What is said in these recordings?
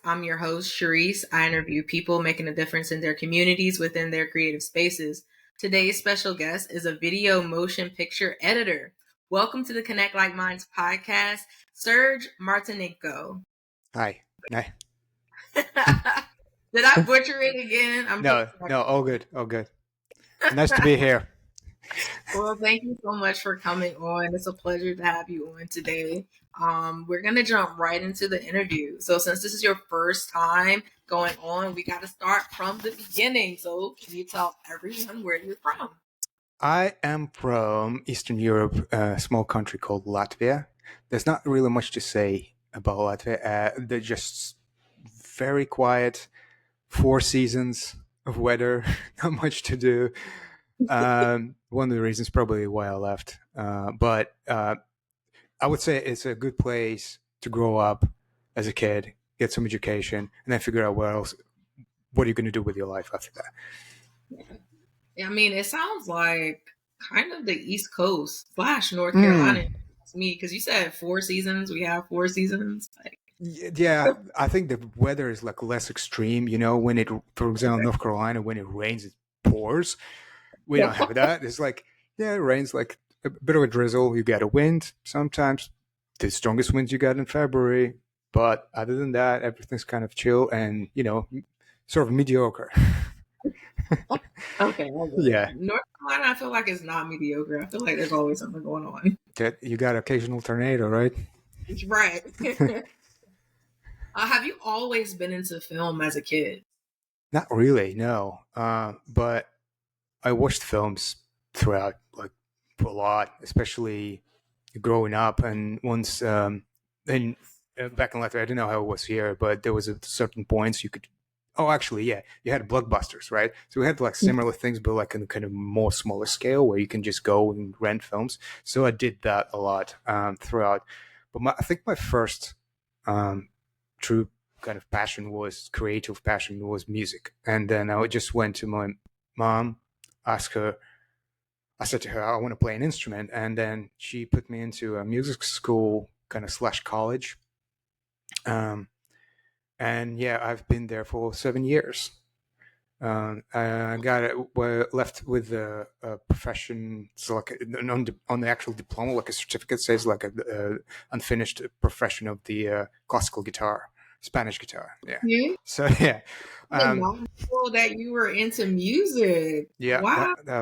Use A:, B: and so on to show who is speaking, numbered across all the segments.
A: I'm your host, Sharryse. I interview people making a difference in their communities within their creative spaces. Today's special guest is a video motion picture editor. Welcome to the Connect Like Minds podcast, Serge Martinenko.
B: Hi. No.
A: Did I butcher it again?
B: No, all good. Nice to be here.
A: Well, thank you so much for coming on. It's a pleasure to have you on today. We're going to jump right into the interview. So since this is your first time going on, we got to start from the beginning. So can you tell everyone where you're from?
B: I am from Eastern Europe, a small country called Latvia. There's not really much to say about Latvia. They're just very quiet, 4 seasons of weather, not much to do. One of the reasons probably why I left. But I would say it's a good place to grow up as a kid, get some education, and then figure out what are you going to do with your life after that.
A: Yeah. I mean, it sounds like kind of the East Coast / North Carolina to me, because you said 4 seasons. We have 4 seasons.
B: Yeah, I think the weather is like less extreme. When it, for example, North Carolina, when it rains, it pours. We don't have that. It's like, it rains like a bit of a drizzle. You get a wind sometimes. The strongest winds you get in February. But other than that, everything's kind of chill and, sort of mediocre.
A: Okay.
B: Yeah.
A: North Carolina, I feel like it's not mediocre. I feel like there's always something going on.
B: You got occasional tornado, right?
A: Right. Have you always been into film as a kid?
B: Not really, no. But I watched films throughout, like, a lot, especially growing up. And once, back in Latvia, I don't know how it was here, but there was a certain points you could. Oh, actually, yeah, you had blockbusters, right? So we had like similar things, but like in kind of more smaller scale, where you can just go and rent films. So I did that a lot throughout. But I think my first true kind of creative passion was music. And then I just went to my mom, I said to her, I want to play an instrument. And then she put me into a music school kind of / college. And yeah, I've been there for 7 years. I left with a profession, so like on the actual diploma, like a certificate says like a unfinished profession of the classical guitar, Spanish guitar. Yeah. So yeah.
A: I didn't know that you were into music.
B: Yeah.
A: Wow.
B: That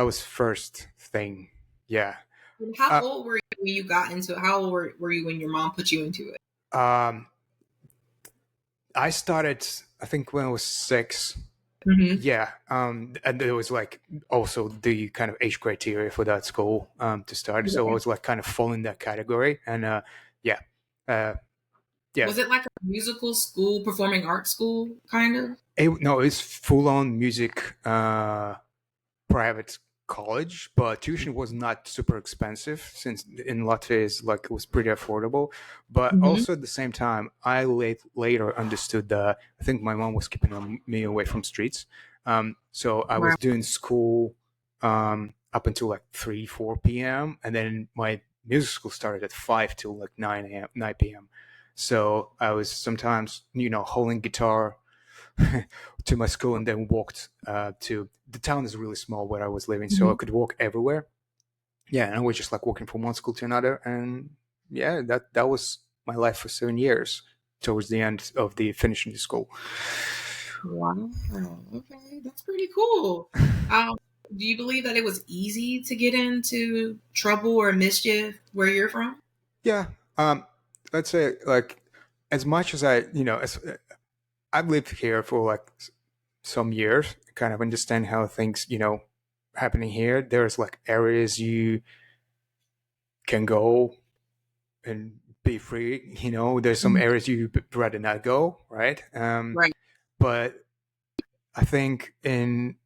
B: was first thing. Yeah.
A: How old were you when you got into it? How old were you when your mom put you into it?
B: I started, I think, when I was 6.
A: Mm-hmm.
B: Yeah. And there was like also the kind of age criteria for that school to start. So I was like kind of fall in that category. And yeah.
A: Was it like a musical school, performing arts school, kind of?
B: No, it's full on music private college, but tuition was not super expensive since in Latvia it was pretty affordable. But also at the same time, I later understood that I think my mom was keeping me away from streets. So I was doing school up until like 3-4 p.m. and then my music school started at 5 till like 9 p.m. So I was sometimes holding guitar to my school and then walked to the town is really small where I was living, so I could walk everywhere. Yeah, and I was just like walking from one school to another, and yeah, that was my life for 7 years towards the end of the finishing the school.
A: Wow. Okay, that's pretty cool. Do you believe that it was easy to get into trouble or mischief where you're from?
B: Yeah, let's say like as much as I've lived here for like some years, kind of understand how things, happening here. There's like areas you can go and be free, there's some areas you'd rather not go, right?
A: Right.
B: But I think in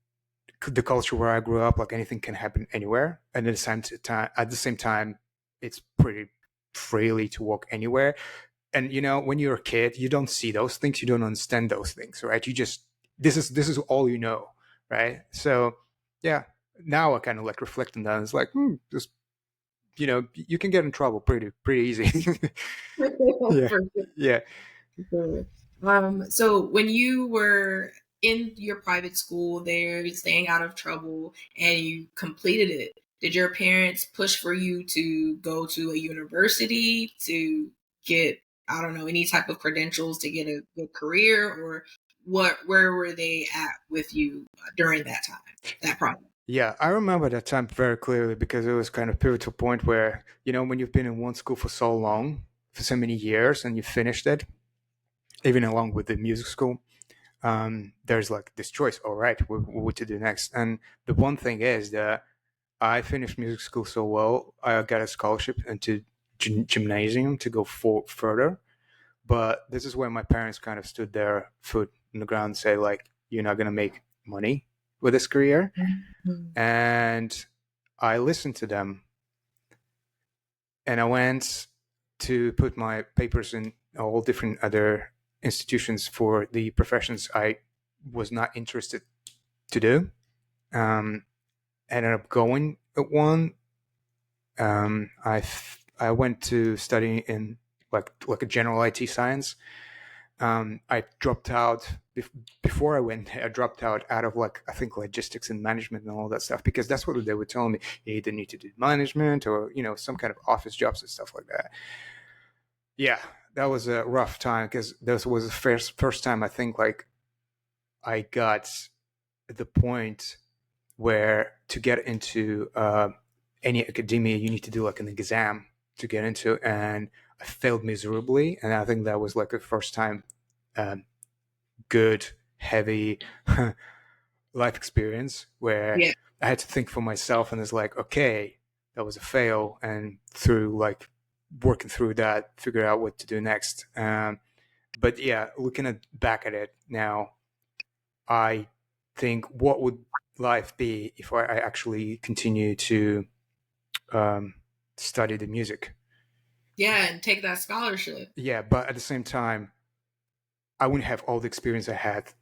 B: the culture where I grew up, like anything can happen anywhere. And at the same time, it's pretty freely to walk anywhere. And when you're a kid, you don't see those things, you don't understand those things, right? You just this is all you know, right? So yeah, now I kind of like reflect on that. It's like just you can get in trouble pretty easy. Yeah.
A: For sure.
B: Yeah.
A: For sure. So when you were in your private school there, staying out of trouble, and you completed it, did your parents push for you to go to a university to get, I don't know, any type of credentials to get a good career, or where were they at with you during that time, that process?
B: Yeah, I remember that time very clearly because it was kind of pivotal point where, when you've been in one school for so long, for so many years, and you finished it, even along with the music school, there's like this choice. All right, what to do next? And the one thing is that I finished music school so well, I got a scholarship into gymnasium to go further. But this is where my parents kind of stood their foot in the ground and say, like, you're not gonna make money with this career.
A: Mhm.
B: And I listened to them, and I went to put my papers in all different other institutions for the professions I was not interested to do. Ended up going at one. I went to study in like a general IT science. I dropped out before I went. I dropped out of like I think logistics and management and all that stuff because that's what they were telling me. You either need to do management or some kind of office jobs and stuff like that. Yeah, that was a rough time because this was the first time I think like I got at the point where to get into any academia you need to do like an exam to get into, and I failed miserably, and I think that was like the first time um, good heavy life experience where
A: Yeah.
B: I had to think for myself, and it's like, okay, that was a fail, and through like working through that, figure out what to do next. But yeah, looking back at it now, I think what would life be if I actually continue to um, study the music?
A: Yeah, and take that scholarship.
B: Yeah, but at the same time, I wouldn't have all the experience I had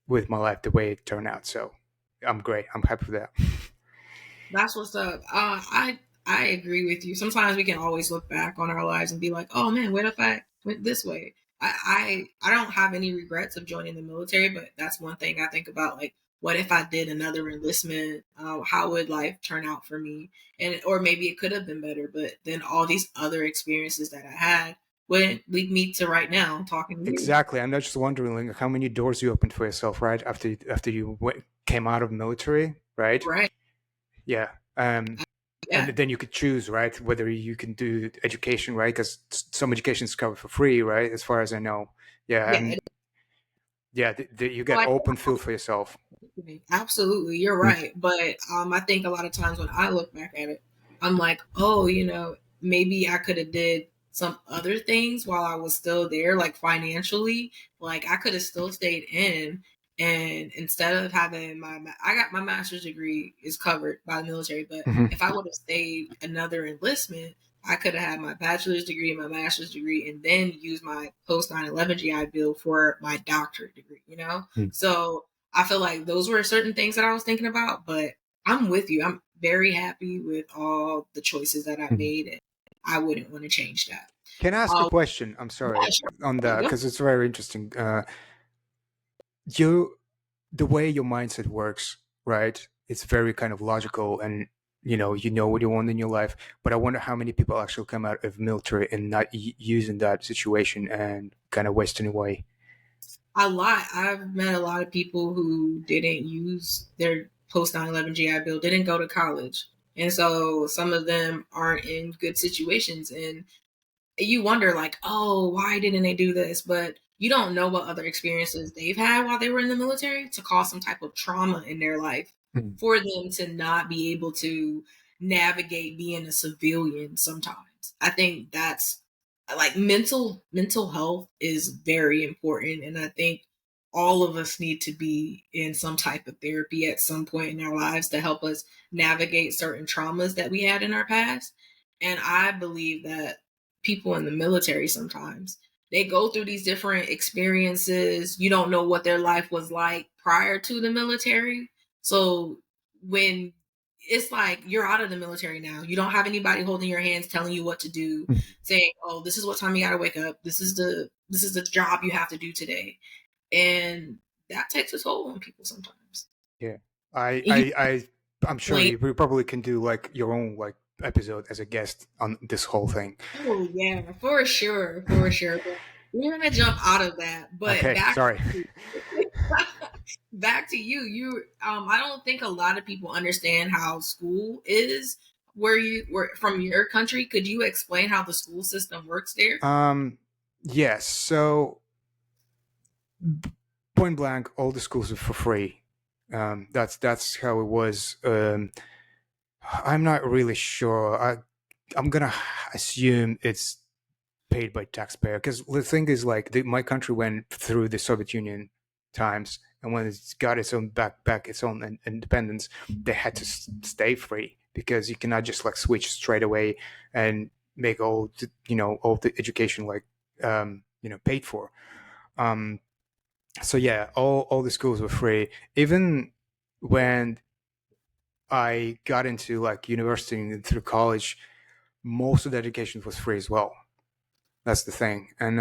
B: with my life the way it turned out. So I'm great. I'm happy with that.
A: That's what's up. I agree with you. Sometimes we can always look back on our lives and be like, "Oh man, what if I went this way?" I don't have any regrets of joining the military, but that's one thing I think about. Like, what if I did another enlistment? How would life turn out for me? And or maybe it could have been better, but then all these other experiences that I had wouldn't lead me to right now talking to you.
B: Exactly. I'm not just wondering like, how many doors you opened for yourself, right? After you came out of military, right?
A: Right?
B: Yeah. And
A: Yeah.
B: then you could choose, right, whether you can do education, right? Because some education is covered for free, right? As far as I know. Yeah,
A: Yeah.
B: and yeah, you
A: So
B: get open field for yourself.
A: absolutely, you're
B: Mm.
A: right. But I think a lot of times when I look back at it, I'm like, oh, maybe I could have did some other things while I was still there, like financially. Like I could have still stayed in, and instead of having I got my master's degree is covered by the military. But
B: Mhm.
A: if I would have stayed another enlistment, I could have had my bachelor's degree, my master's degree, and then use my post 9/11 GI Bill for my doctorate degree.
B: Mm.
A: So I feel like those were certain things that I was thinking about, but I'm with you. I'm very happy with all the choices that I
B: Mhm.
A: made, and I wouldn't want to change that.
B: Can I ask a
A: Um,
B: question? I'm
A: yeah,
B: sorry
A: sure.
B: on that
A: Yep.
B: because it's very interesting. You the way your mindset works, right? It's very kind of logical, and you know what you want in your life. But I wonder how many people actually come out of military and not using that situation and kind of wasting away.
A: A lot. I've met a lot of people who didn't use their post 9/11 GI Bill, didn't go to college. And so some of them aren't in good situations. And you wonder like, oh, why didn't they do this? But you don't know what other experiences they've had while they were in the military to cause some type of trauma in their life
B: Mm.
A: for them to not be able to navigate being a civilian sometimes. I think that's like mental health is very important, and I think all of us need to be in some type of therapy at some point in our lives to help us navigate certain traumas that we had in our past. And I believe that people in the military sometimes they go through these different experiences. You don't know what their life was like prior to the military. So when it's like you're out of the military now. You don't have anybody holding your hands telling you what to do, saying, "Oh, this is what time you got to wake up. This is the job you have to do today." And that takes a toll on people sometimes.
B: Yeah, I,
A: And you
B: I, I, I'm sure
A: explain,
B: you probably can do like your own like episode as a guest on this whole thing.
A: oh yeah, for sure, for sure. But we're gonna jump out of that, but
B: Okay,
A: back
B: sorry.
A: back to you. I don't think a lot of people understand how school is where you were from your country. Could you explain how the school system works there?
B: Yes. So point blank, all the schools are for free. That's how it was. I'm not really sure. I'm gonna assume it's paid by taxpayer because the thing is like my country went through the Soviet Union times, and when it's got its own back its own independence, they had to stay free because you cannot just like switch straight away and make all the education like paid for. Um, so yeah, all the schools were free. Even when I got into like university and through college, most of the education was free as well. That's the thing. And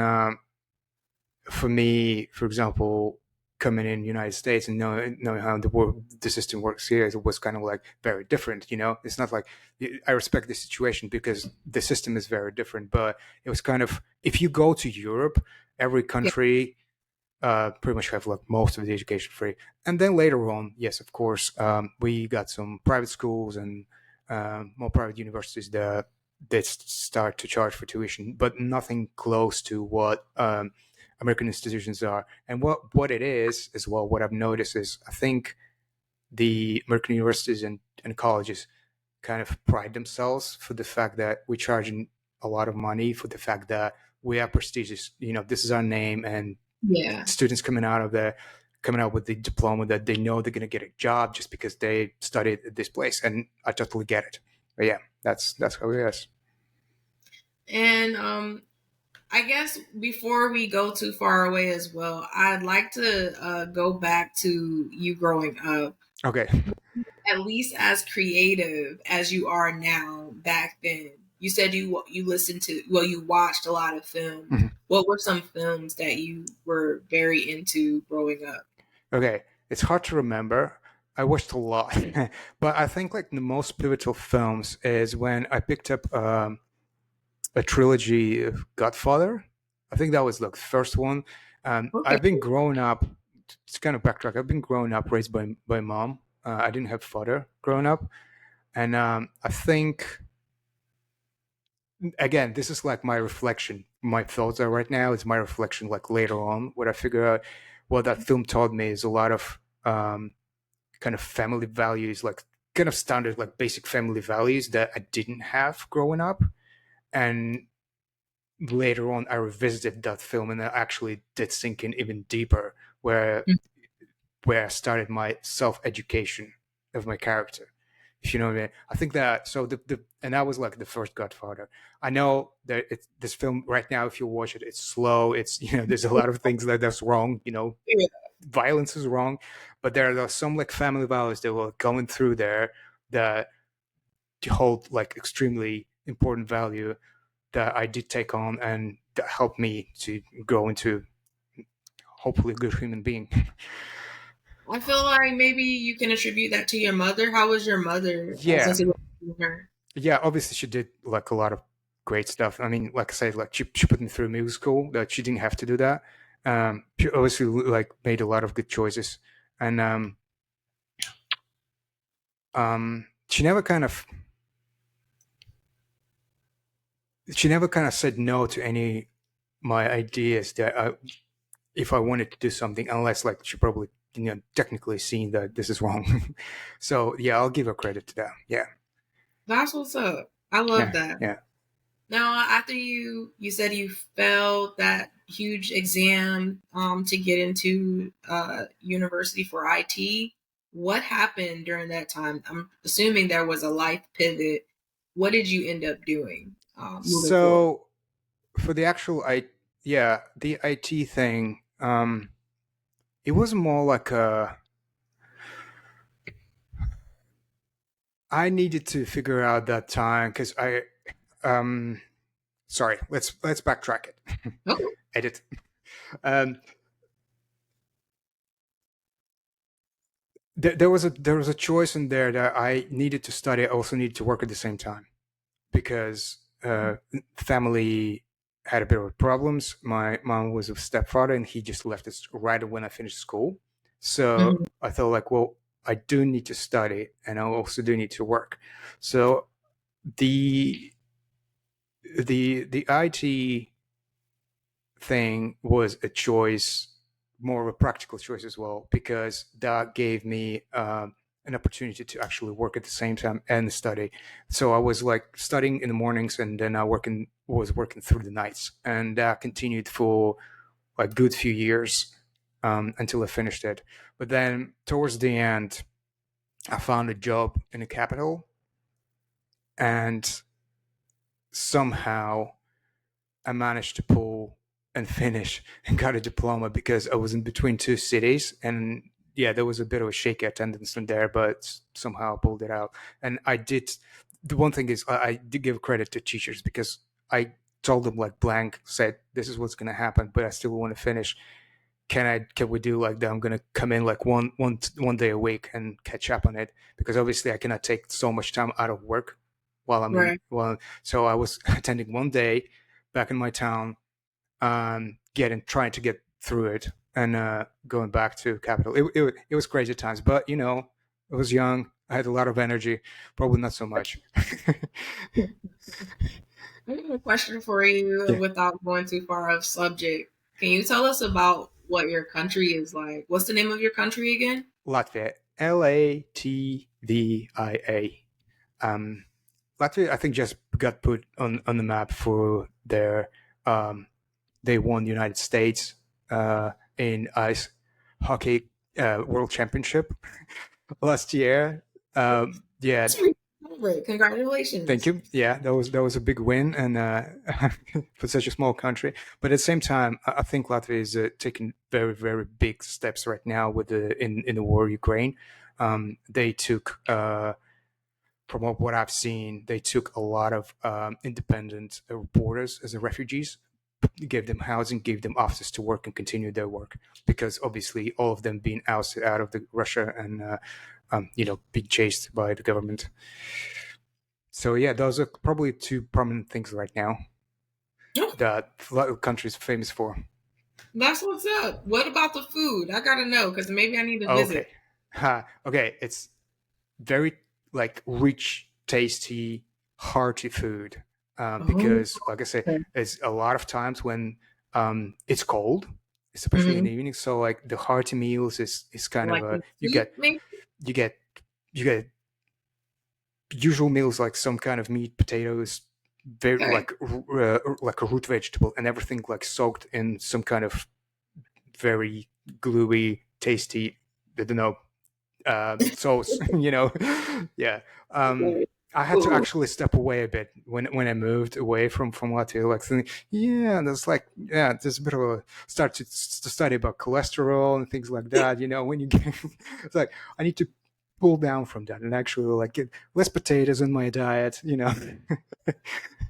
B: for me, for example, coming in the United States and knowing how the system works here, it was kind of like very different. It's not like I respect the situation because the system is very different. But it was kind of if you go to Europe, every
A: Yeah,
B: country pretty much have like most of the education free. And then later on, yes, of course, we got some private schools and more private universities that start to charge for tuition, but nothing close to what American institutions are. And what it is as well, what I've noticed is I think the American universities and colleges kind of pride themselves for the fact that we're charging a lot of money for the fact that we are prestigious. This is our name, and
A: yeah.
B: students coming out with the diploma that they know they're going to get a job just because they studied at this place, and I totally get it. But yeah, that's how it is.
A: And I guess before we go too far away as well, I'd like to go back to you growing up,
B: Okay.
A: at least as creative as you are now back then. You said you listened to, well, you watched a lot of films.
B: Mhm.
A: What were some films that you were very into growing up?
B: Okay, it's hard to remember. I watched a lot, but I think like the most pivotal films is when I picked up a trilogy of Godfather. I think that was like the first one.
A: Okay.
B: I've been growing up. It's kind of backtrack. I've been growing up raised by mom. I didn't have father growing up, and I think again this is like my reflection. My thoughts are right now. It's my reflection. Like later on, what I figure out, what that film taught me is a lot of kind of family values, like kind of standard, like basic family values that I didn't have growing up, and later on I revisited that film and I actually did sink in even deeper where I started my self education of my character. If you know what I mean. I think that so the and that was like the first Godfather. I know that this film right now, if you watch it, it's slow. It's there's a lot of things that's wrong.
A: Yeah.
B: Violence is wrong, but there are some like family values that were going through there that hold like extremely important value that I did take on and that helped me to grow into hopefully a good human being.
A: I feel like maybe you can attribute that to your mother. How was your mother
B: Yeah,
A: since it was her?
B: yeah. Obviously, she did like a lot of great stuff. I mean, like I said, like she put me through music school that she didn't have to do that. She obviously like made a lot of good choices, and she never kind of said no to any my ideas that if I wanted to do something, unless like she probably technically seen that this is wrong. So yeah, I'll give her credit to that. Yeah,
A: That's what's up. I love
B: yeah,
A: that.
B: yeah.
A: Now, after you said you failed that huge exam to get into university for IT, what happened during that time? I'm assuming there was a life pivot. What did you end up doing moving forward?
B: So for the actual yeah, the IT thing, it was more like a I needed to figure out that time because um sorry, let's backtrack it.
A: Okay.
B: Edit. Um, there was a choice in there that I needed to study. I also needed to work at the same time because family had a bit of problems. My mom was a stepfather, and he just left us right when I finished school. So
A: Mhm.
B: I thought like, well, I do need to study, and I also do need to work. So the the IT thing was a choice, more of a practical choice as well, because that gave me an opportunity to actually work at the same time and study. So I was like studying in the mornings, and then I was working through the nights, and that continued for like good few years until I finished it. But then towards the end, I found a job in the capital, and somehow I managed to pull and finish and got a diploma because I was in between two cities. And yeah, there was a bit of a shaky attendance in there, but somehow I pulled it out. And I did. The one thing is, I did give credit to teachers because I told them like blank, said, this is what's going to happen, but I still want to finish. Can we do like that? I'm gonna come in like one day a week and catch up on it because obviously I cannot take so much time out of work while I'm in.
A: Right.
B: Well, so I was attending one day back in my town, getting trying to get through it and going back to capital. It was crazy times, but I was young. I had a lot of energy. Probably not so much.
A: I have a question for you
B: Yeah,
A: without going too far off subject. Can you tell us about what your country is like? What's the name of your country again?
B: Latvia, Latvia. Um, Latvia, I think, just got put on the map for their. Um, they won the United States in ice hockey world championship last year. Yeah,
A: That's really great.
B: thank
A: Congratulations.
B: you. Yeah, that was a big win, and for such a small country. But at the same time, I think Latvia is taking very very big steps right now with the in the war in Ukraine. They took from what I've seen, they took a lot of independent reporters as refugees, gave them housing, gave them offices to work and continue their work, because obviously all of them being ousted out of Russia and being chased by the government. So yeah, those are probably two prominent things right now
A: Okay.
B: that a lot of countries are famous for.
A: That's what's up. What about the food? I gotta know because maybe I need to visit.
B: Okay, okay, it's very like rich, tasty, hearty food.
A: Oh,
B: Because, like I said,
A: okay.
B: it's a lot of times when it's cold, especially in
A: Hmm.
B: the evening. So like the hearty meals is kind of
A: Like
B: a
A: the soup, maybe?
B: you get you get usual meals like some kind of meat, potatoes, very
A: Okay.
B: like a root vegetable, and everything like soaked in some kind of very gluey, tasty, I don't know, sauce. Yeah. Um,
A: Okay.
B: I had to
A: Cool.
B: actually step away a bit when I moved away from Latvia. Like, thinking, yeah, there's like, yeah, there's a bit of a start to study about cholesterol and things like that. When you get, it's like I need to pull down from that and actually like get less potatoes in my diet.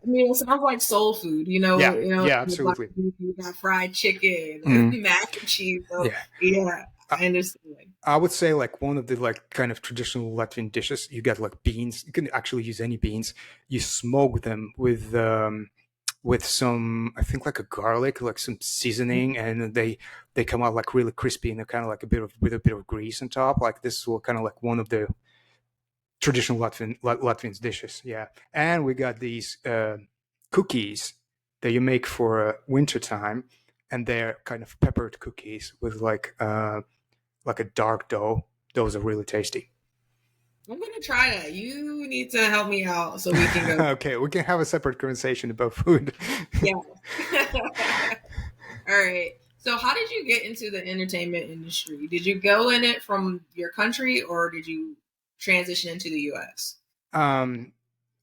A: I mean, it sounds like soul food.
B: Yeah, yeah,
A: The black
B: absolutely.
A: people, you got fried chicken and
B: Mm,
A: mac and cheese. So
B: yeah.
A: yeah,
B: I,
A: I understand.
B: I would say like one of the like kind of traditional Latvian dishes. You get like beans. You can actually use any beans. You smoke them with some, I think, like a garlic, like some seasoning, and they come out like really crispy, and they're kind of like a bit of with a bit of grease on top. Like this is kind of like one of the traditional Latvian dishes. Yeah, and we got these cookies that you make for winter time, and they're kind of peppered cookies with like a dark dough. Those are really tasty.
A: I'm gonna try that. You need to help me out so we can go.
B: Okay, we can have a separate conversation about food.
A: Yeah. All right. So, how did you get into the entertainment industry? Did you go in it from your country, or did you transition into the U.S.?
B: um,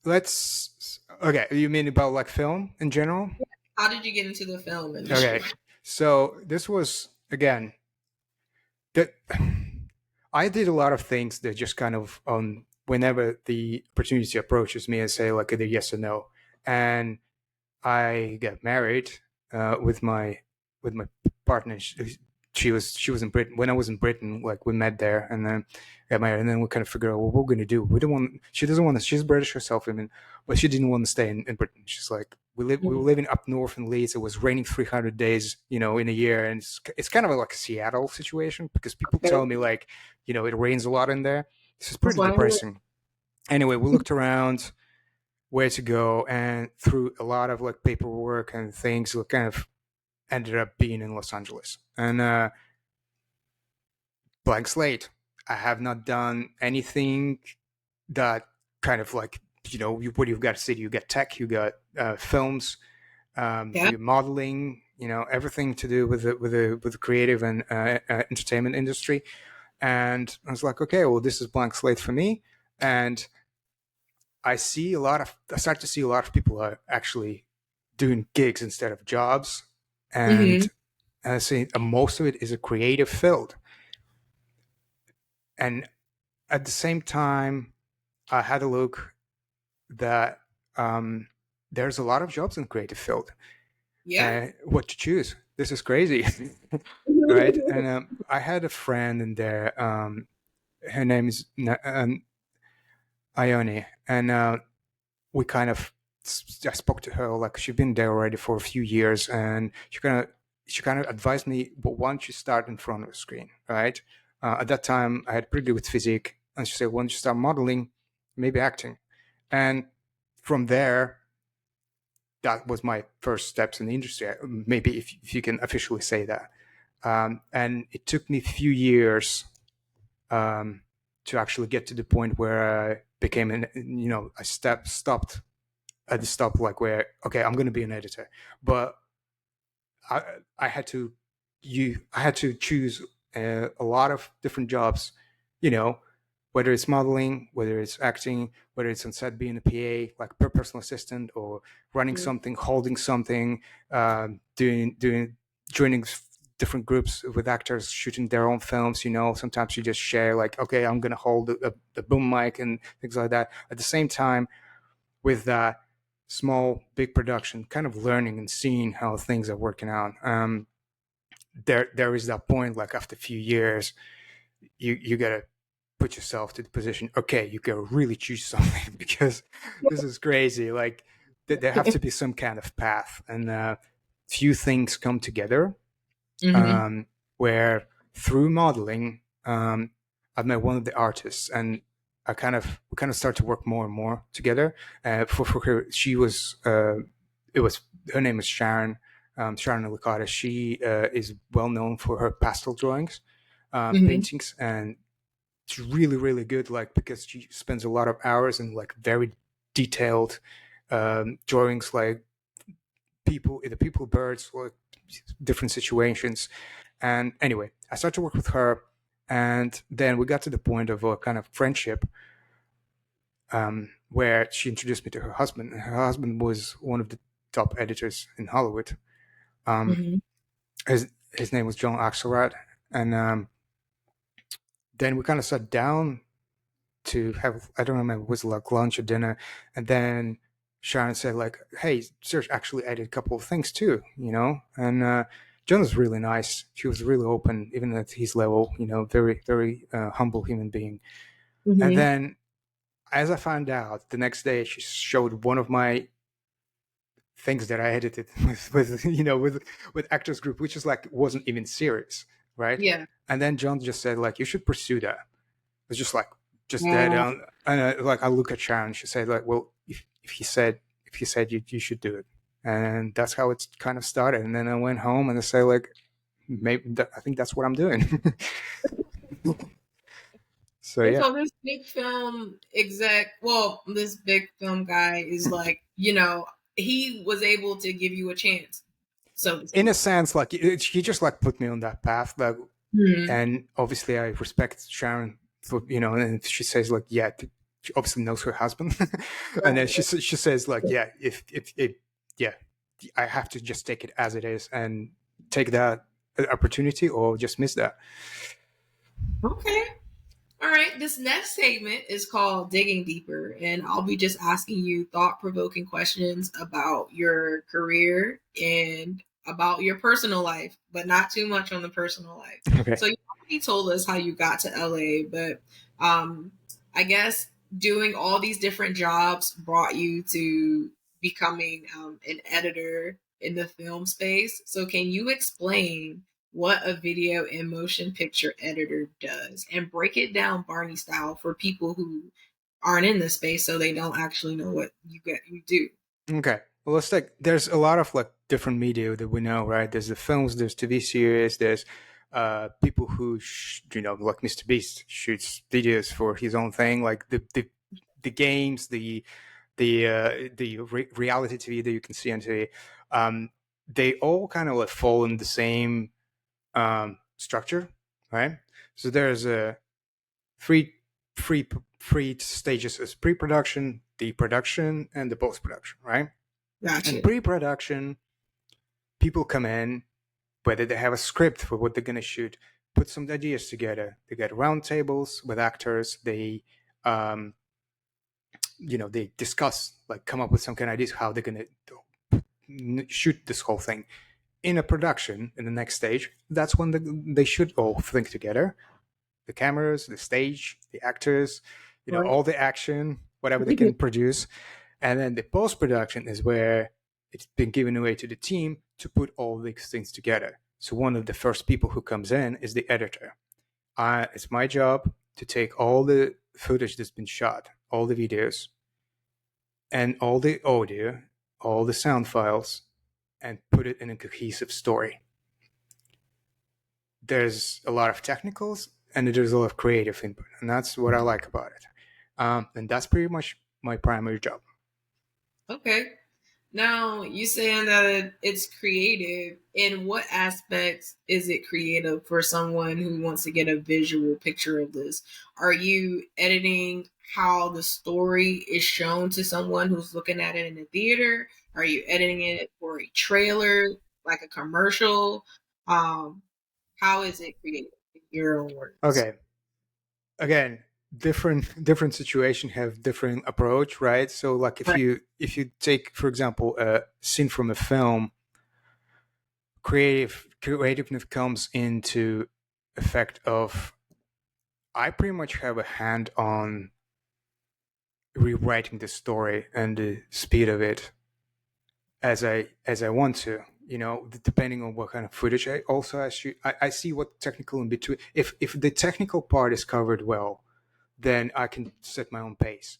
B: let's. Okay, you mean about like film in general?
A: How did you get into the film
B: Okay,
A: industry?
B: so this was again that I did a lot of things that just kind of whenever the opportunity approaches me, I say like either yes or no. And I got married with my partner. She was in Britain when I was in Britain. Like we met there, and then got married, and then we kind of figured out what we're gonna do. We don't want. She doesn't want to. She's British herself, I mean, but she didn't want to stay in Britain. She's like, we were
A: Mhm.
B: living up north in Leeds. It was raining 300 days, in a year, and it's kind of like a Seattle situation because people
A: Okay.
B: tell me like, it rains a lot in there. This is
A: That's
B: pretty
A: why I hear.
B: depressing. Anyway, we looked around where to go, and through a lot of like paperwork and things, we kind of ended up being in Los Angeles. And blank slate. I have not done anything that kind of like, what you've got city, you got tech, you got films,
A: Yeah.
B: you modeling, everything to do with the creative and entertainment industry. And I was like, okay, well, this is blank slate for me. And I start to see a lot of people are actually doing gigs instead of jobs. And
A: Hmm.
B: I see most of it is a creative field. And at the same time, I had a look that um, there's a lot of jobs in creative field.
A: Yeah.
B: What to choose? This is crazy, right? And I had a friend in there. Her name is Ione, and we kind of I spoke to her like she'd been there already for a few years, and she kind of advised me, but why don't you start in front of a screen, right? At that time, I had pretty good physique, and she said, why don't you start modeling, maybe acting, and from there, that was my first steps in the industry. Maybe if you can officially say that, and it took me a few years um, to actually get to the point where I became I stopped at the stop like where okay I'm going to be an editor, but I I had to I had to choose a lot of different jobs, you know, whether it's modeling, whether it's acting, whether it's on set being a PA, like personal assistant, or running
A: Mhm.
B: something, holding something, doing joining different groups with actors shooting their own films. Sometimes you just share like, okay, I'm gonna hold the boom mic and things like that. At the same time, with that small big production, kind of learning and seeing how things are working out. There is that point like after a few years you gotta put yourself to the position, okay, you gotta really choose something because this is crazy. Like there have to be some kind of path, and few things come together,
A: Hmm.
B: um, where through modeling, I've met one of the artists, and we kind of start to work more and more together. For her, it was her name is Sharon, Sharon Licata. She is well known for her pastel drawings,
A: Hmm.
B: paintings, and it's really really good. Like because she spends a lot of hours in like very detailed drawings, like either people, birds, or different situations. And anyway, I started to work with her, and then we got to the point of a kind of friendship, where she introduced me to her husband. And her husband was one of the top editors in Hollywood. Um,
A: Hmm.
B: his name was John Axelrod, and then we kind of sat down to have, I don't remember, it was like lunch or dinner, and then Sharon said like, "Hey, Serge actually added a couple of things too, and." John was really nice. She was really open, even at his level, very, very humble human being. And
A: Hmm.
B: then, as I found out the next day, she showed one of my things that I edited with Actors Group, which is like wasn't even serious, right?
A: Yeah.
B: And then John just said like, you should pursue that. It's just like just dead
A: Uh,
B: on. And like I look at Sharon, she said like, well, if he said you should do it, and that's how it's kind of started. And then I went home and I say like, maybe I think that's what I'm doing. So
A: and
B: yeah,
A: so this big film this big film guy is like, he was able to give you a chance, so to
B: in
A: speak.
B: a sense, like he just like put me on that path. Like,
A: Hmm.
B: and obviously I respect Sharon for and she says like, yeah, she obviously knows her husband, and then
A: Right.
B: she says like, yeah, if yeah, I have to just take it as it is and take that opportunity or just miss that.
A: Okay. All right, this next segment is called Digging Deeper, and I'll be just asking you thought provoking questions about your career and about your personal life, but not too much on the personal life.
B: Okay.
A: So, you already told us how you got to LA, but um, I guess doing all these different jobs brought you to becoming an editor in the film space. So, can you explain what a video and motion picture editor does and break it down Barney style for people who aren't in the space so they don't actually know what you do.
B: Okay. Well, let's take. There's a lot of like different media that we know, right? There's the films, there's TV series, there's people who, like Mr. Beast shoots videos for his own thing, like the games, the reality TV that you can see on TV. Um, they all kind of like fall in the same structure, right? So there's a three three stages: is pre-production, the production, and the post-production, right? And
A: Gotcha.
B: pre-production, people come in, whether they have a script for what they're going to shoot, put some ideas together. They get round tables with actors. Um, they discuss, like, come up with some kind of ideas how they're going to shoot this whole thing. In a production, in the next stage, that's when they should all think together. The cameras, the stage, the actors,
A: Right.
B: all the action, whatever they can produce. And then the post production is where it's been given away to the team to put all these things together. So one of the first people who comes in is the editor. It's my job to take all the footage that's been shot, all the videos, and all the audio, all the sound files, and put it in a cohesive story. There's a lot of technicals and there's a lot of creative input, and that's what I like about it. And that's pretty much my primary job.
A: Okay. Now you saying that it's creative. In what aspects is it creative for someone who wants to get a visual picture of this? Are you editing how the story is shown to someone who's looking at it in the theater? Are you editing it for a trailer, like a commercial? Um, how is it created in your own words?
B: Okay, again, different situation have different approach, right? So like
A: Right.
B: if you take, for example, a scene from a film, creativeness comes into effect of, I pretty much have a hand on rewriting the story and the speed of it as I want to. Depending on what kind of footage I shoot, I see what technical in between. If the technical part is covered well, then I can set my own pace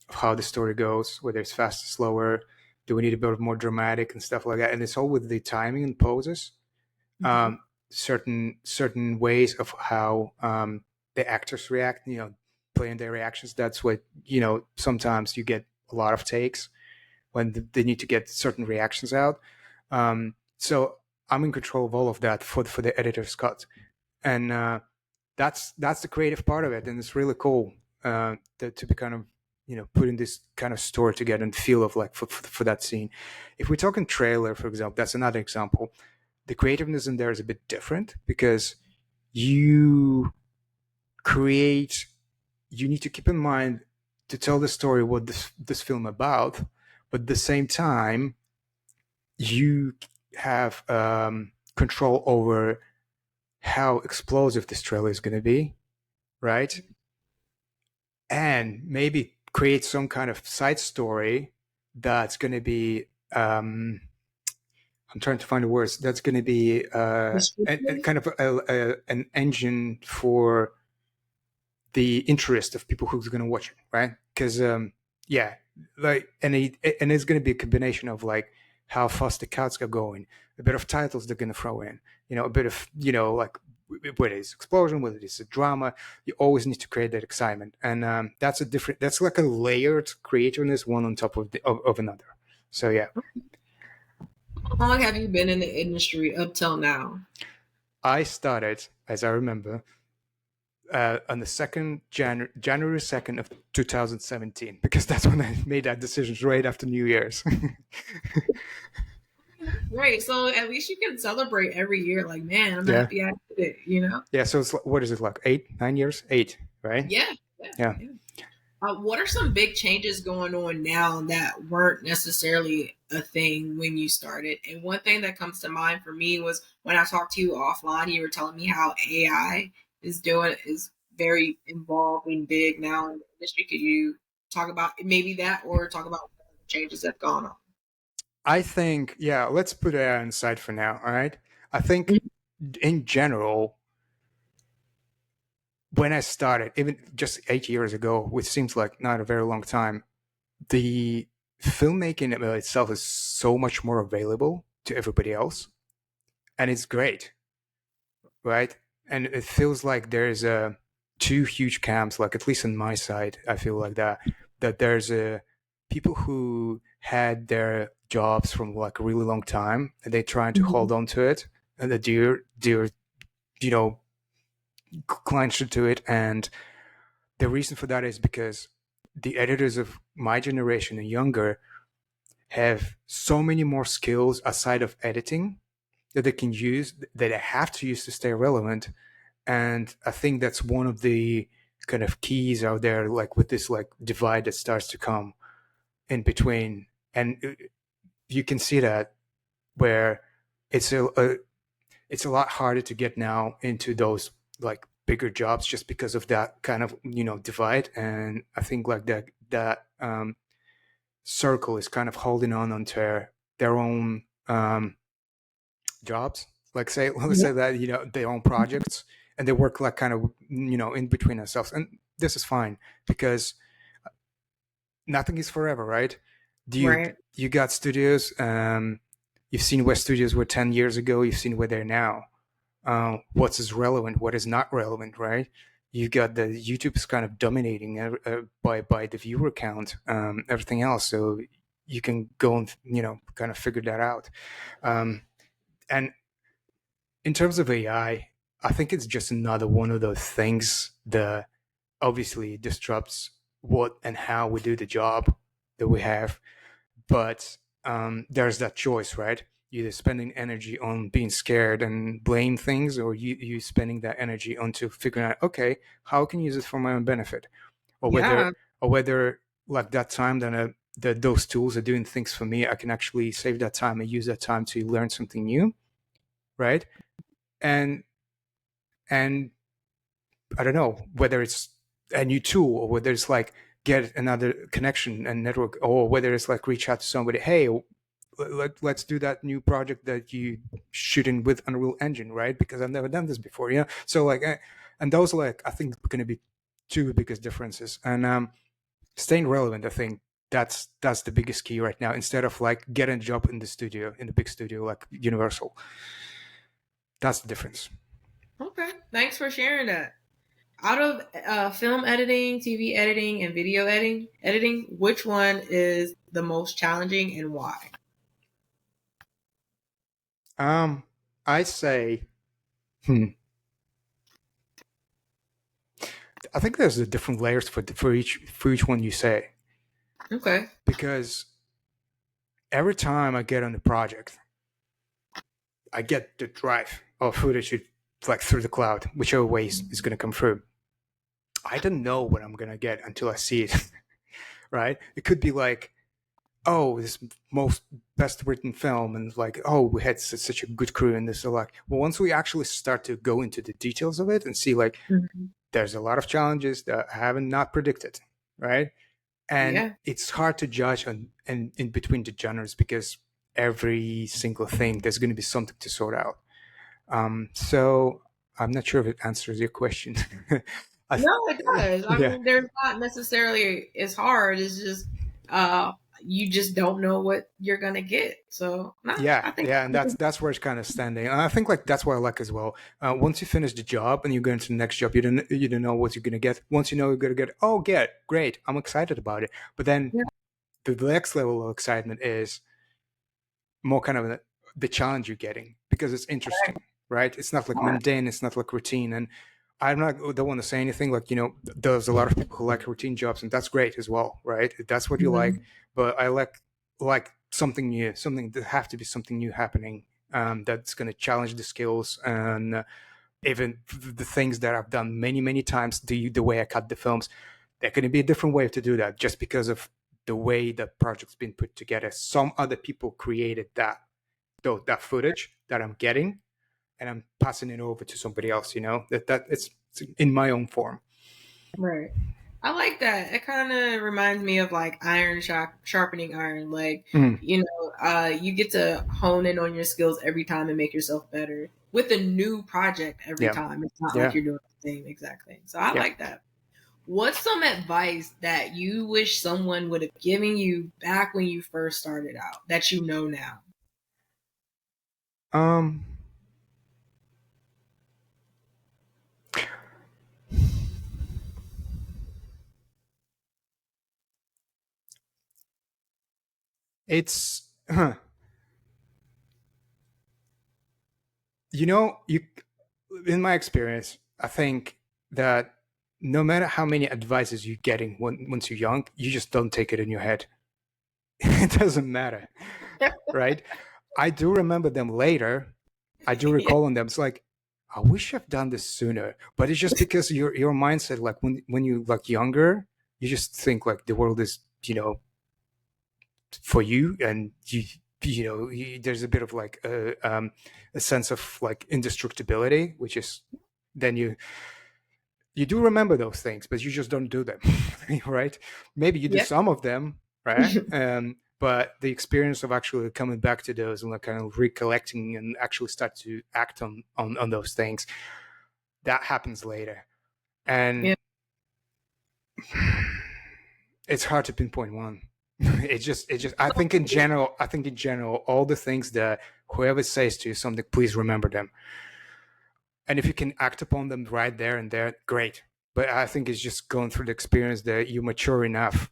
B: of how the story goes, whether it's fast or slower. Do we need a bit more dramatic and stuff like that? And it's all with the timing and poses.
A: Mhm.
B: Certain ways of how the actors react. Playing their reactions. That's what sometimes you get a lot of takes when they need to get certain reactions out. So I'm in control of all of that for the editor's cut, and that's the creative part of it, and it's really cool to be kind of putting this kind of story together and feel of like for that scene. If we're talking trailer, for example, that's another example. The creativeness in there is a bit different because you create you need to keep in mind to tell the story what this film about, but at the same time you have control over how explosive this trailer is going to be, right? And maybe create some kind of side story that's going to be I'm trying to find the words, that's going to be
A: Descriptive?
B: kind of an engine for the interest of people who's going to watch it, right? Because yeah, like, and it's going to be a combination of like how fast the cuts are going, a bit of titles they're going to throw in, a bit of like whether it's explosion, whether it's a drama, you always need to create that excitement, and that's like a layered creativeness, one on top of of another. So yeah,
A: How long have you been in the industry up till now?
B: I started, as I remember, on the January 2nd of 2017, because that's when I made that decision, right after New Year's.
A: Right. So at least you can celebrate every year. Like, man, I'm
B: Yeah,
A: happy I did it, you know?
B: yeah. So it's what is it, like 8, 9 years? 8, right?
A: Yeah, yeah,
B: Yeah.
A: yeah. What are some big changes going on now that weren't necessarily a thing when you started? And one thing that comes to mind for me was when I talked to you offline, you were telling me how AI is very involved and big now in the industry. Could you talk about maybe that, or talk about what other changes that have gone on?
B: I think, yeah, let's put it aside for now. All right. I think in general, when I started, even just 8 years ago, which seems like not a very long time, the filmmaking itself is so much more available to everybody else. And it's great, right? And it feels like there's two huge camps, like at least on my side, I feel like that there's people who had their jobs from like a really long time and they're trying to
A: Mhm.
B: hold on to it and that they're you know clenched to it. And the reason for that is because the editors of my generation and younger have so many more skills aside of editing that they can use, that they have to use to stay relevant. And I think that's one of the kind of keys out there, like with this like divide that starts to come in between. And you can see that where it's it's a lot harder to get now into those like bigger jobs just because of that kind of divide. And I think like that circle is kind of holding on onto their own jobs, like say let's
A: Yeah.
B: say that their own projects, and they work like kind of in between themselves. And this is fine because nothing is forever, right?
A: Right.
B: You got studios, you've seen where studios were 10 years ago, you've seen where they're now. What's is relevant, what is not relevant, right? You got the YouTube is kind of dominating by the viewer count, everything else. So you can go and kind of figure that out. And in terms of I think it's just another one of those things that obviously disrupts what and how we do the job that we have. But there's that choice, right? Either spending energy on being scared and blame things, or you spending that energy onto figuring out, okay, how can I use it for my own benefit, or
A: Yeah.
B: whether like that time that those tools are doing things for me, I can actually save that time and use that time to learn something new, right? And and I don't know whether it's a new tool or whether it's like get another connection and network, or whether it's like reach out to somebody. Hey, let's do that new project that you shooting with Unreal Engine, right? Because I've never done this before, yeah. So like, and those like I think going to be two biggest differences. And staying relevant, I think that's the biggest key right now. Instead of like getting a job in the studio, in the big studio like Universal, that's the difference.
A: Okay. Thanks for sharing that. Out of film editing, TV editing, and video editing, which one is the most challenging and why?
B: Um, I say, hmm, I think there's a different layers for each one you say,
A: Okay.
B: because every time I get on the project, I get the drive of footage like through the cloud, whichever way is going to come through. I don't know what I'm going to get until I see it, right? It could be like, oh, this most best written film, and like, oh, we had such a good crew in this. So like, well, once we actually start to go into the details of it and see like,
A: Mhm.
B: there's a lot of challenges that I haven't not predicted, right? And
A: Yeah.
B: it's hard to judge on and in between the genres because every single thing there's going to be something to sort out. So I'm not sure if it answers your question. I th-
A: No, it does. I
B: yeah,
A: mean, there's not necessarily it's hard. It's just uh you just don't know what you're gonna get. So no,
B: yeah,
A: I think
B: yeah, and that's where it's kind of standing. And I think like that's what I like as well. Once you finish the job and you go into the next job, you don't know what you're gonna get. Once you know you're gonna get, oh, get great, I'm excited about it. But then
A: yeah,
B: the next level of excitement is more kind of the challenge you're getting because it's interesting, right? It's not like
A: right.
B: mundane, it's not like routine. And I'm not don't want to say anything like there's a lot of people who like routine jobs, and that's great as well, right? If that's what you like.
A: Mhm.
B: But I like something new, something that have to be something new happening, that's going to challenge the skills and even the things that I've done many times, the way I cut the films, there can be a different way to do that just because of the way the project's been put together. Some other people created that footage that I'm getting, and I'm passing it over to somebody else. That it's in my own form.
A: Right. I like that. It kind of reminds me of like iron sharpening iron. Like,
B: Mm,
A: you get to hone in on your skills every time and make yourself better with a new project every
B: yeah,
A: time. It's not like
B: yeah,
A: you're doing the same exact thing. So I
B: yeah.
A: like that. What's some advice that you wish someone would have given you back when you first started out that you know now?
B: Um, it's you in my experience, I think that no matter how many advices you're getting once you're young, you just don't take it in your head. It doesn't matter, right? I do remember them later. I do
A: Yeah.
B: recall on them. It's like, I wish I've done this sooner. But it's just because your mindset, like when you like younger, you just think like the world is for you, and there's a bit of like a sense of like indestructibility, which is then you do remember those things, but you just don't do them, right? Maybe you do
A: Yeah.
B: some of them, right? But the experience of actually coming back to those and like kind of recollecting and actually start to act on those things, that happens later. And
A: Yeah.
B: it's hard to pinpoint one. It's just I think in general all the things that whoever says to you something, please remember them. And if you can act upon them right there and there, great. But I think it's just going through the experience that you mature enough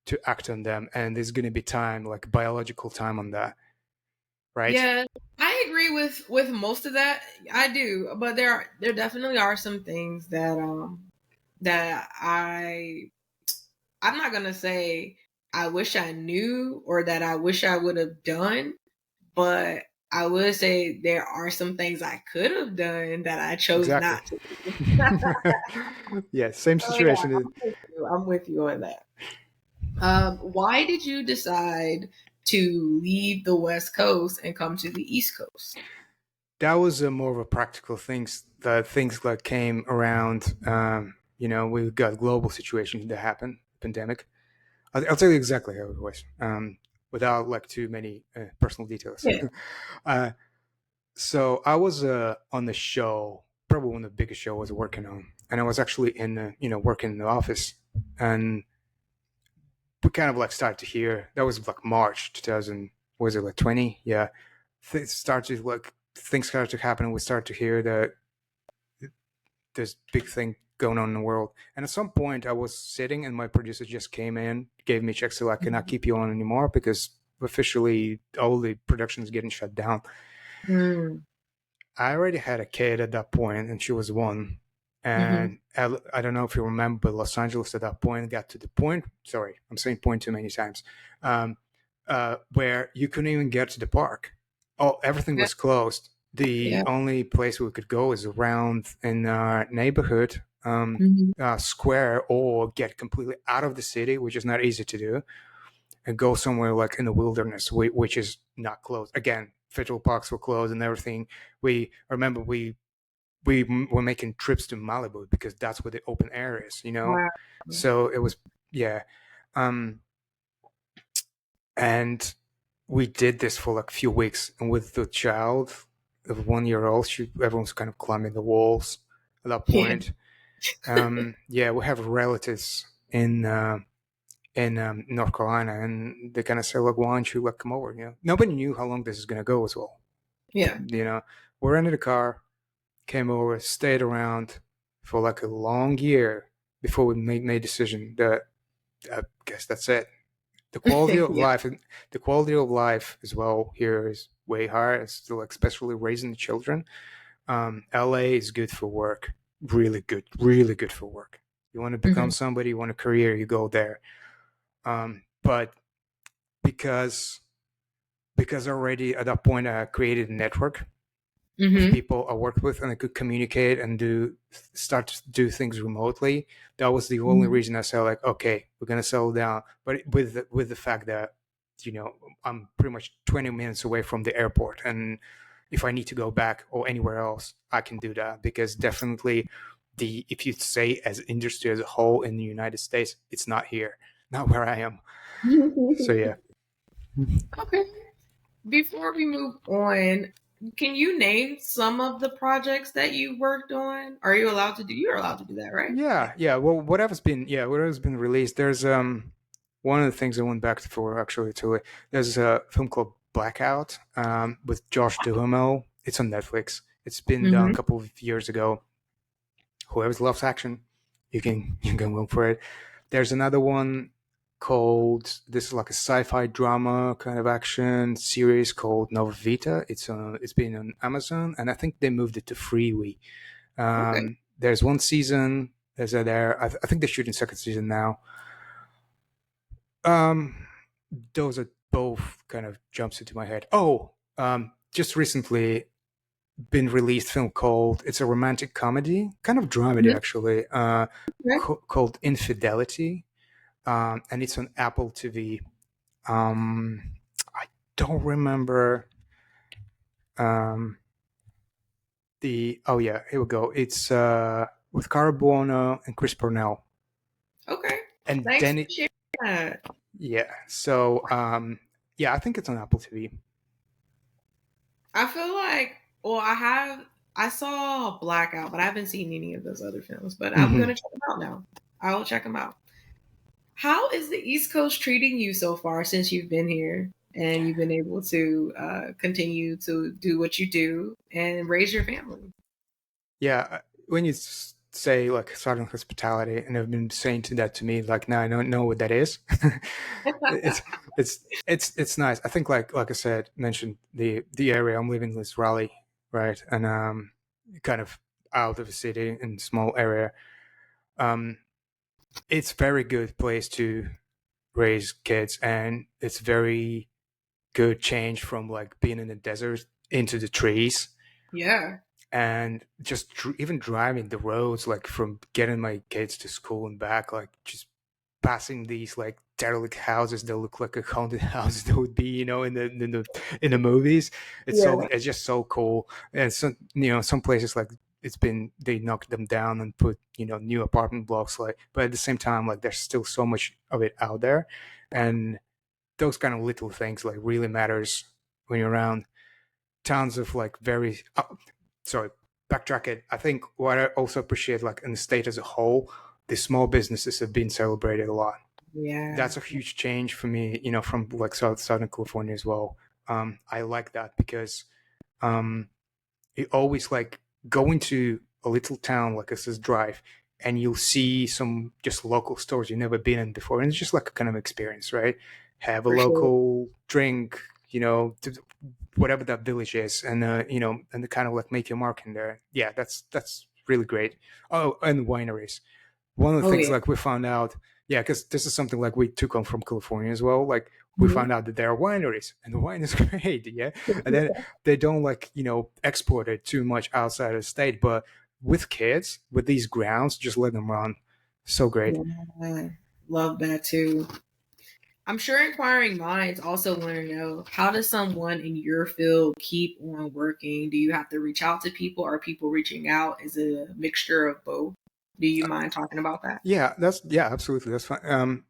B: to act on them, and there's going to be time, like biological time on that, right?
A: Yeah, I agree with most of that. I do, but there definitely are some things that I'm not gonna say I wish I knew or that I wish I would have done, but I would say there are some things I could have done that I chose
B: Exactly.
A: not to do.
B: Yeah, same
A: So yeah,
B: situation.
A: I'm with you on that. Why did you decide to leave the West Coast and come to the East Coast?
B: That was a more of a practical things. The things that came around. We've got global situations that happen, pandemic. I'll tell you exactly how it was, without like too many personal details.
A: Yeah.
B: uh, so I was on the show, probably one of the biggest show I was working on, and I was actually in working in the office, and we kind of like started to hear that was like March 2000, was it like 20? Yeah, things started to happen, and we started to hear that this big thing going on in the world. And at some point, I was sitting, and my producer just came in, gave me checks, so I cannot keep you on anymore because officially all the production is getting shut down.
A: Mm.
B: I already had a kid at that point, and she was one.
A: Hmm.
B: And I don't know if you remember, but Los Angeles at that point got to the point. Sorry, I'm saying point too many times. Um, where you couldn't even get to the park. Oh, everything
A: Yeah.
B: was closed.
A: Yeah.
B: The only place we could go is around in our neighborhood
A: Hmm.
B: square, or get completely out of the city, which is not easy to do, and go somewhere like in the wilderness, which is not closed. Again, federal parks were closed and everything. We remember we were making trips to Malibu because that's where the open air is,
A: Wow.
B: So it was, yeah. Um, and we did this for like a few weeks. And with the child of 1 year old, everyone's kind of climbing the walls at that
A: Yeah.
B: point. Yeah, we have relatives in North Carolina, and they kind of say, "Look, why don't you come over?" Nobody knew how long this is gonna go as well.
A: Yeah.
B: You know, we rented a car, came over, stayed around for like a long year before we made decision that I guess that's it. The quality of
A: Yeah.
B: life, and the quality of life as well here is way higher. It's still like, especially raising the children. LA is good for work, really good for work. You want to become
A: Hmm.
B: somebody, you want a career, you go there. But because already at that point I created a network, of
A: Mm-hmm.
B: people I worked with, and I could communicate and start to do things remotely. That was the only
A: Mm-hmm.
B: reason I said like, okay, we're gonna settle down. But with the fact that I'm pretty much 20 minutes away from the airport, and if I need to go back or anywhere else, I can do that because definitely the if you say as industry as a whole in the United States, it's not here, not where I am. So yeah.
A: Okay. Before we move on, can you name some of the projects that you worked on? Are you allowed to do? You're allowed to do that, right?
B: Yeah, yeah. Well, whatever's been released. There's one of the things I went back for actually to it. There's a film called Blackout with Josh Duhamel. It's on Netflix. It's been done a
A: Mm-hmm.
B: couple of years ago. Whoever loves action, you can go for it. There's another one called this is like a sci-fi drama kind of action series called Nova Vita. It's been on Amazon, and I think they moved it to Freeway.
A: Okay.
B: There's one season. I think they're shooting second season now. Um, those are both kind of jumps into my head. Oh, just recently been released film called it's a romantic comedy, kind of dramedy
A: Mhm.
B: actually,
A: Okay.
B: called Infidelity, and it's on Apple TV. I don't remember um, the. Oh yeah, here we go. It's with Cara Buono and Chris Parnell,
A: Okay.
B: and
A: Thanks
B: then
A: for
B: it
A: sharing that.
B: yeah. So yeah, I think it's on Apple TV.
A: I feel like, well, I saw Blackout, but I haven't seen any of those other films. But I'm
B: Hmm.
A: gonna check them out now. I will check them out. How is the East Coast treating you so far since you've been here and you've been able to continue to do what you do and raise your family?
B: Yeah, when you say like Southern hospitality, and they've been saying that to me, like now I don't know what that is. it's it's nice. I think like I said, mentioned the area I'm living in is Raleigh, right, and kind of out of the city in a small area. Um, it's very good place to raise kids, and it's very good change from like being in the desert into the trees,
A: Yeah.
B: and just even driving the roads, like from getting my kids to school and back, like just passing these like derelict houses that look like a haunted house that would be in the movies.
A: Yeah.
B: It's just so cool. And some some places like they knocked them down and put new apartment blocks, like, but at the same time like there's still so much of it out there, and those kind of little things like really matters when you're around tons of like very sorry, backtrack it. I think what I also appreciate, like in the state as a whole, the small businesses have been celebrated a lot.
A: Yeah.
B: That's a huge change for me, from like Southern California as well. I like that because um, it always like go into a little town like this drive, and you'll see some just local stores you've never been in before, and it's just like a kind of experience, right? Have a
A: For sure.
B: local drink, whatever that village is, and and the kind of like make your mark in there. Yeah, that's really great. Oh, and wineries. One of the
A: Oh
B: things
A: yeah.
B: like we found out, yeah, because this is something like we took on from California as well. Like we
A: Mhm.
B: found out that there are wineries, and the wine is great, yeah. And then they don't like export it too much outside of the state, but with kids with these grounds, just let them run. So great.
A: Yeah. Love that too. I'm sure inquiring minds also want to know, how does someone in your field keep on working? Do you have to reach out to people? Are people reaching out? Is it a mixture of both? Do you mind talking about that?
B: Yeah, absolutely, that's fine.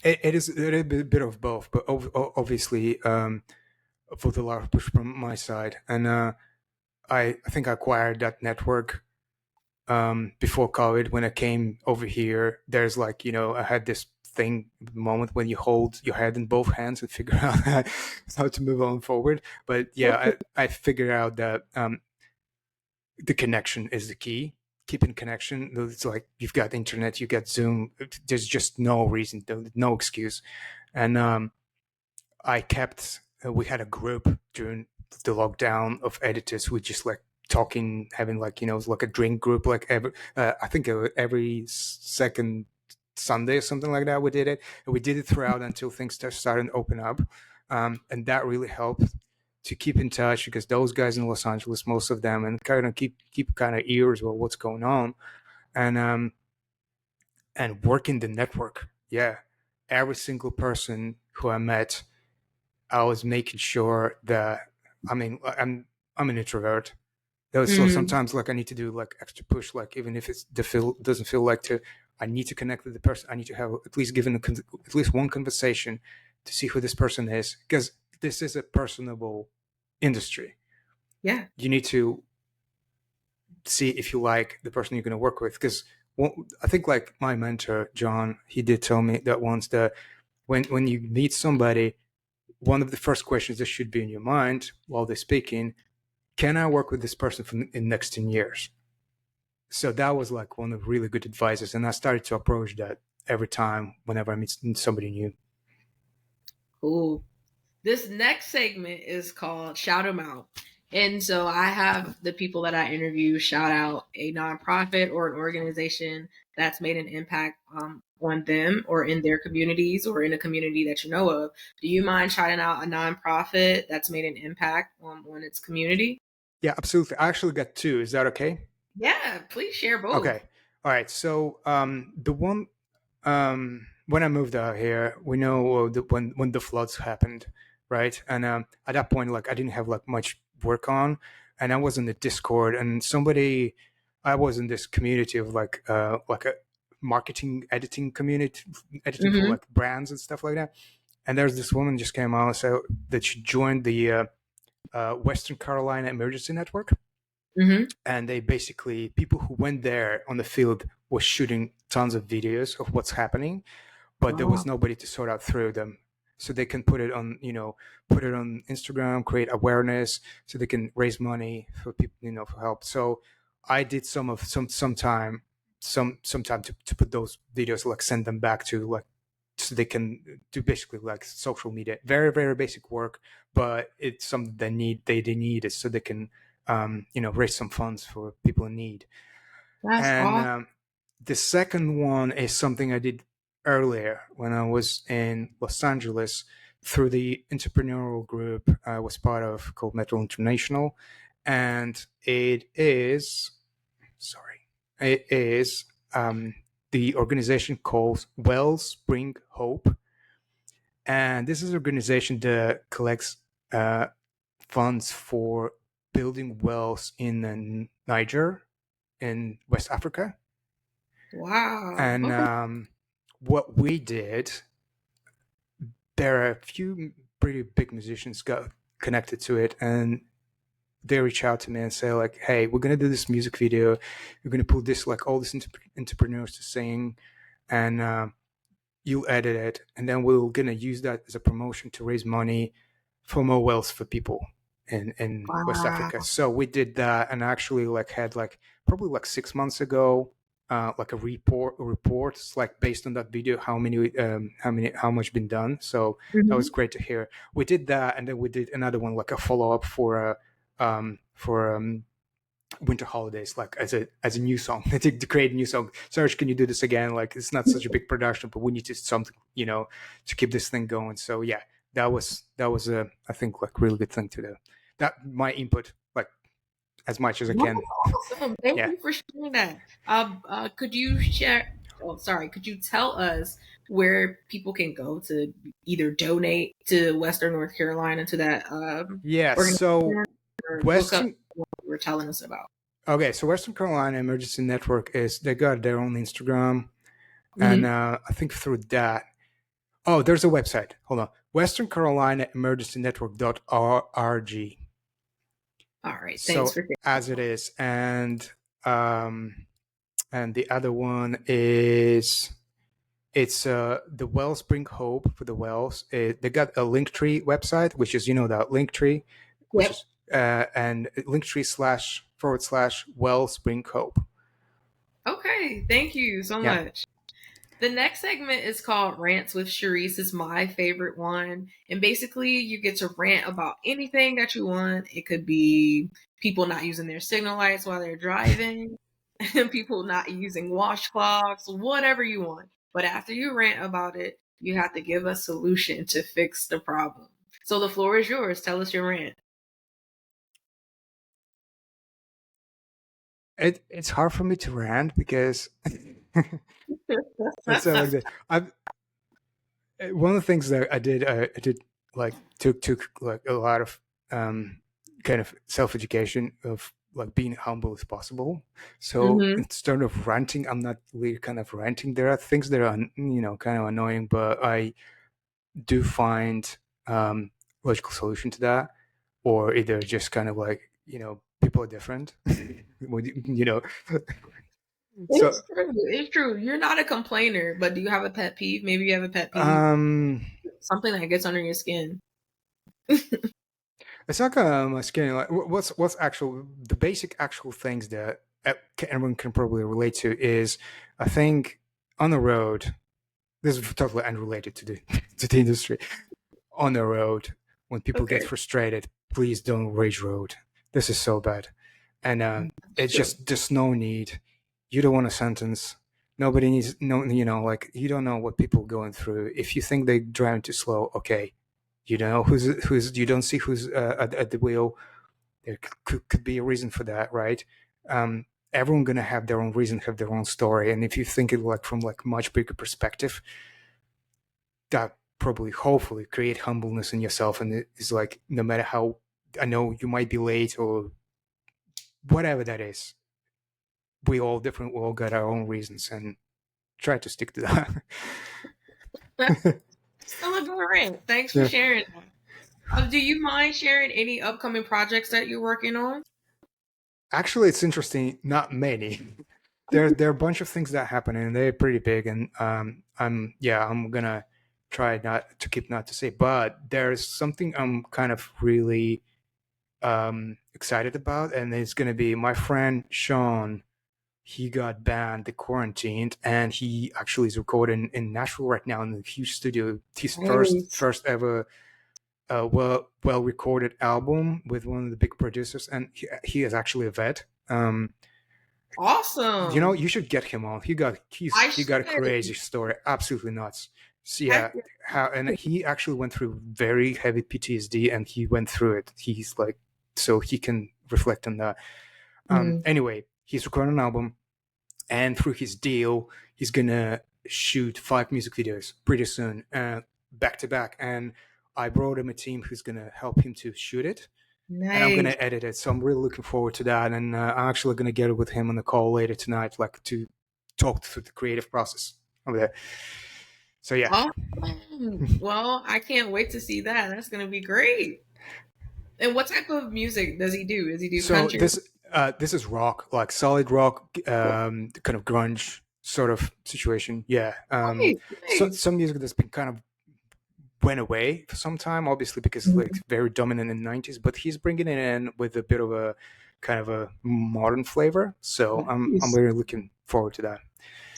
B: It is a bit of both, but obviously, for the large push from my side, and I think I acquired that network before COVID. When I came over here, there's like I had this thing moment when you hold your head in both hands and figure out how to move on forward. But yeah, I figured out that the connection is the key. Keeping connection. It's like you've got internet, you got Zoom. There's just no reason, no excuse, and I kept. We had a group during the lockdown of editors who just like talking, having like like a drink group, like I think every second Sunday or something like that. We did it, and we did it throughout until things started to open up, and that really helped to keep in touch, because those guys in Los Angeles, most of them, and kind of keep kind of ears about what's going on, and working the network. Yeah, every single person who I met, I was making sure that, I mean, I'm an introvert. So
A: Mm-hmm.
B: sometimes like I need to do like extra push, like even if it's the feel doesn't feel like to, I need to connect with the person. I need to have at least at least one conversation to see who this person is, because this is a personable industry.
A: Yeah.
B: You need to see if you like the person you're going to work with, because I think like my mentor John, he did tell me that once, that when you meet somebody, one of the first questions that should be in your mind while they're speaking: can I work with this person for in the next 10 years? So that was like one of really good advices, and I started to approach that every time whenever I meet somebody new.
A: Cool. This next segment is called Shout 'em Out. And so I have the people that I interview shout out a nonprofit or an organization that's made an impact on them or in their communities or in a community that you know of. Do you mind shouting out a nonprofit that's made an impact on its community?
B: Yeah, absolutely. I actually got two. Is that okay?
A: Yeah, please share both.
B: Okay. All right. So the one, when I moved out here, we know when the floods happened, right? And at that point, like I didn't have like much work on, and I was in the Discord, and I was in this community of like a marketing editing community, editing for
A: Mm-hmm.
B: like brands and stuff like that. And there's this woman just came out and said that she joined the Western Carolina Emergency Network,
A: Mm-hmm.
B: and they basically, people who went there on the field was shooting tons of videos of what's happening, but there was
A: Wow.
B: nobody to sort out through them. So they can put it on, put it on Instagram, create awareness, so they can raise money for people, for help. So I did some time to put those videos, like send them back to like, so they can do basically like social media, very very basic work, but it's something they need it, so they can raise some funds for people in need.
A: That's
B: And
A: awesome.
B: the second one is something I did earlier when I was in Los Angeles through the entrepreneurial group I was part of, called Metal International. And it is the organization called Wellspring Hope. And this is an organization that collects uh, funds for building wells in Niger, in West Africa.
A: Wow.
B: And
A: Okay.
B: what we did, there are a few pretty big musicians got connected to it, and they reach out to me and say like, "Hey, we're gonna do this music video. We're gonna put this like all these entrepreneurs to sing, and you edit it, and then we're gonna use that as a promotion to raise money for more wells for people in West Africa."
A: Wow.
B: So we did that, and actually like had like probably like 6 months ago, like a report, it's like based on that video, how much been done. So that was
A: Mm-hmm.
B: great to hear. We did that, and then we did another one, like a follow up for winter holidays, like as a new song, to create a new song. Serge, can you do this again? Like it's not such a big production, but we need to something, to keep this thing going. So yeah, that was a, I think, like really good thing to do. That my input, like as much as I
A: That's
B: can.
A: awesome. Thank
B: Yeah.
A: you for sharing that. Could you share? Oh, sorry. Could you tell us where people can go to either donate to Western North Carolina to that
B: Yeah. So
A: organization or look up
B: Western
A: what you were telling us about?
B: okay, so Western Carolina Emergency Network, is they got their own Instagram, and
A: Hmm.
B: I think through that. Oh, there's a website. Hold on. Western Carolina Emergency Network.org.
A: All right. Thanks
B: So
A: for sharing.
B: as it is, and the other one is, it's the Wellspring Hope for the wells. They got a Linktree website, which is, that Linktree, which
A: Yep.
B: is and Linktree// Wellspring Hope.
A: Okay. Thank you so
B: Yeah.
A: much. The next segment is called Rants with Sharryse. It's my favorite one. And basically, you get to rant about anything that you want. It could be people not using their signal lights while they're driving, people not using washcloths, whatever you want. But after you rant about it, you have to give a solution to fix the problem. So the floor is yours. Tell us your rant.
B: it's hard for me to rant because let's say like that. I One of the things that I did like took like a lot of kind of self education of like being humble as possible. So
A: Hmm.
B: instead of ranting, I'm not really kind of ranting. There are things that are kind of annoying, but I do find logical solution to that, or either just kind of like people are different. So
A: It's true. It's true. You're not a complainer, but do you have a pet peeve? Maybe you have a pet peeve,
B: um
A: something that gets under your skin.
B: it's not my skin. Like, what's actual the basic actual things that everyone can probably relate to is, I think, on the road. This is totally unrelated to the to the industry. On the road, when people get
A: Okay.
B: frustrated, please don't rage road. This is so bad, and
A: That's
B: it's
A: true.
B: just there's no need. You don't want a sentence. Nobody needs no. Like you don't know what people are going through. If you think they drive too slow, okay, you don't know who's you don't see who's at the wheel. There could be a reason for that, right? Everyone gonna have their own reason, have their own story, and if you think it like from like much bigger perspective, that probably hopefully create humbleness in yourself, and it's like no matter how, I know you might be late or whatever that is, we all different, we all got our own reasons, and try to stick to that.
A: Still a good rant. Thanks for
B: Yeah.
A: sharing that. Do you mind sharing any upcoming projects that you're working on?
B: Actually, it's interesting, not many. There are a bunch of things that happen and they're pretty big, and I'm gonna try not to keep not to say, but there's something I'm kind of really excited about, and it's gonna be my friend Sean. He got banned, the quarantined, and he actually is recording in Nashville right now in a huge studio. His
A: Nice.
B: first ever well recorded album with one of the big producers, and he is actually a vet.
A: Awesome.
B: You should get him on.
A: I
B: He got a
A: should.
B: crazy story, absolutely nuts. So
A: Heck
B: yeah, how and he actually went through very heavy PTSD, and he went through it. He's like, so he can reflect on that.
A: yeah.
B: Anyway, he's recording an album, and through his deal, he's gonna shoot 5 music videos pretty soon, back to back. And I brought him a team who's gonna help him to shoot it, and I'm gonna
A: Nice.
B: edit it. So I'm really looking forward to that. And I'm actually gonna get with him on the call later tonight, like to talk through the creative process of that. So yeah.
A: Awesome. Well, I can't wait to see that. That's going to be great. And what type of music does he do? Does he do
B: So
A: country?
B: this is rock, like solid rock, kind of grunge sort of situation. Yeah.
A: Nice.
B: So
A: Nice.
B: some music that's been kind of went away for some time, obviously because it's like
A: Mhm.
B: very dominant in the 90s. But he's bringing it in with a bit of a kind of a modern flavor. So I'm
A: Nice.
B: really looking forward to that.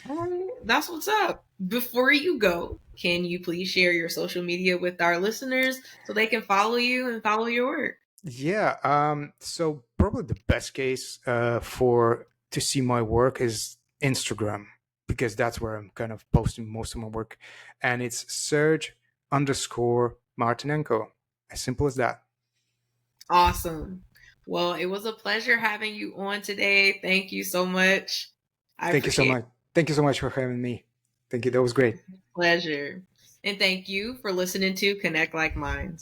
A: All right. That's what's up. Before you go, can you please share your social media with our listeners so they can follow you and follow your work?
B: Yeah. So probably the best case for to see my work is Instagram, because that's where I'm kind of posting most of my work, and it's Serge underscore Martinenko. As simple as that.
A: Awesome. Well, it was a pleasure having you on today. Thank you so much. I
B: Thank you so
A: appreciate
B: much. Thank you so much for having me. Thank you. That was great.
A: it. Pleasure. And thank you for listening to Connect Like Minds.